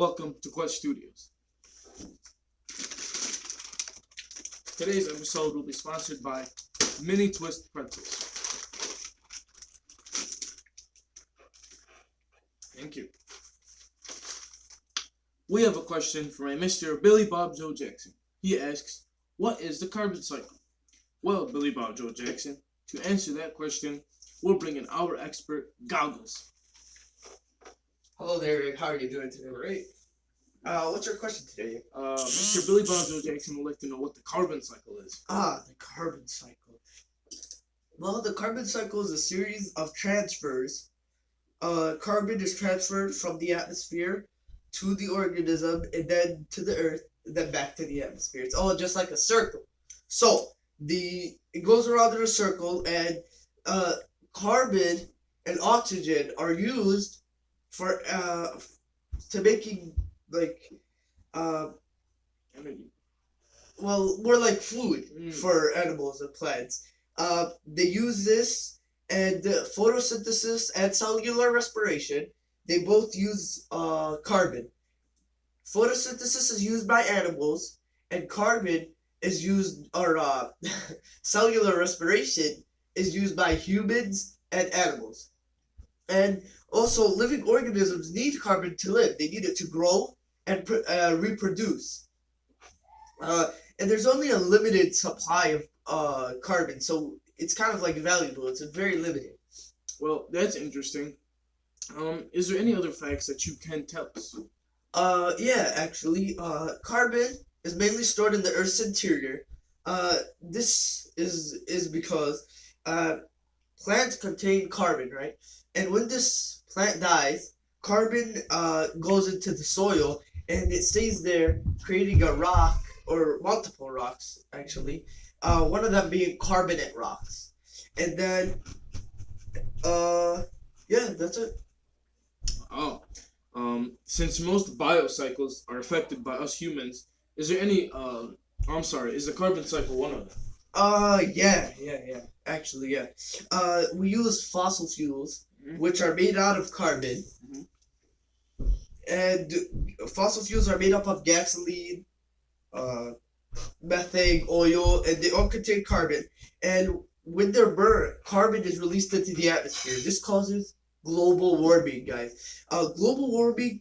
welcome to Quest Studios. Today's episode will be sponsored by Mini Twist Pretzels. Thank you. We have a question from a Mr. Billy Bob Joe Jackson. He asks, what is the carbon cycle? Well, Billy Bob Joe Jackson, to answer that question, we'll bring in our expert, Goggles. Hello there, Rick. How are you doing today? Great. What's your question today? Mr. Billy Bob Joe Jackson would like to know what the carbon cycle is. The carbon cycle. Well, the carbon cycle is a series of transfers. Carbon is transferred from the atmosphere to the organism, and then to the earth, and then back to the atmosphere. It's all just like a circle. So, it goes around in a circle, and carbon and oxygen are used for to making Energy. well, more like food for animals and plants. They use this, and photosynthesis and cellular respiration, they both use carbon. Photosynthesis is used by animals, and carbon is used, or cellular respiration is used by humans and animals. And also, living organisms need carbon to live. They need it to grow and reproduce. And there's only a limited supply of carbon, so it's kind of like valuable. It's very limited. Well, that's interesting. Is there any other facts that you can tell us? Yeah, actually, carbon is mainly stored in the Earth's interior. This is because plants contain carbon, right? And when this plant dies, carbon goes into the soil, and it stays there, creating a rock, or multiple rocks, actually. One of them being carbonate rocks. And then, yeah, that's it. Oh, since most biocycles are affected by us humans, is there any, is the carbon cycle one of them? Yeah. Actually, yeah. We use fossil fuels, which are made out of carbon. And fossil fuels are made up of gasoline, methane, oil, and they all contain carbon. And when they're burned, carbon is released into the atmosphere. This causes global warming, guys. Global warming,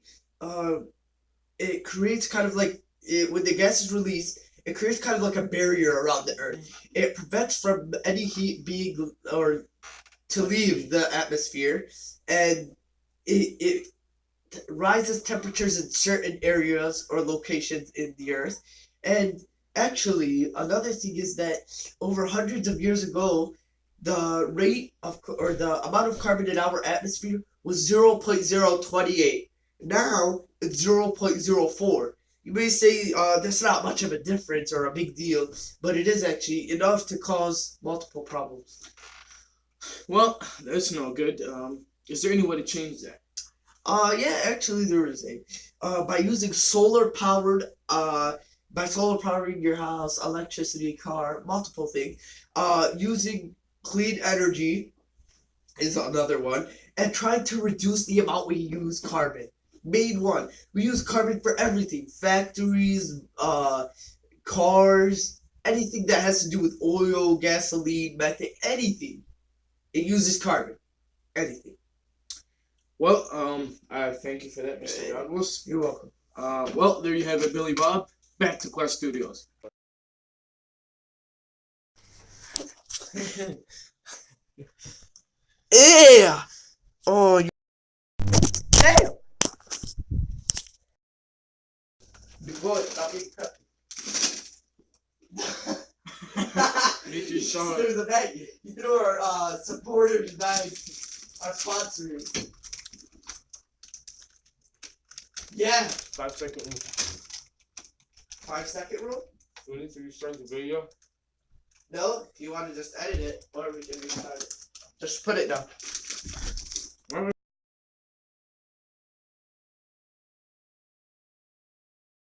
it creates kind of like, when the gas is released, it creates kind of like a barrier around the Earth. It prevents from any heat being, or to leave the atmosphere, and it rises temperatures in certain areas or locations in the Earth. And actually, another thing is that over hundreds of years ago, the rate of, or the amount of carbon in our atmosphere was 0.028. Now it's 0.04. You may say that's not much of a difference or a big deal, but it is actually enough to cause multiple problems. Well, that's no good. Is there any way to change that? Yeah, actually there is a. By using solar powered, by solar powering your house, electricity, car, multiple things. Using clean energy is another one, and trying to reduce the amount we use carbon. Main one, we use carbon for everything: factories, cars, anything that has to do with oil, gasoline, methane, anything. It uses carbon. Anything. Well, I thank you for that, Mr. Douglas. You're welcome. Well, there you have it, Billy Bob. Back to Quest Studios. Yeah. Oh, damn. Big boy, stop being cut. There's a bag. You know our supporters bags, our sponsors. Yeah. 5-second rule. 5-second rule? Do we need to restart the video? No, if you want to just edit it, or we can restart it. Just put it down.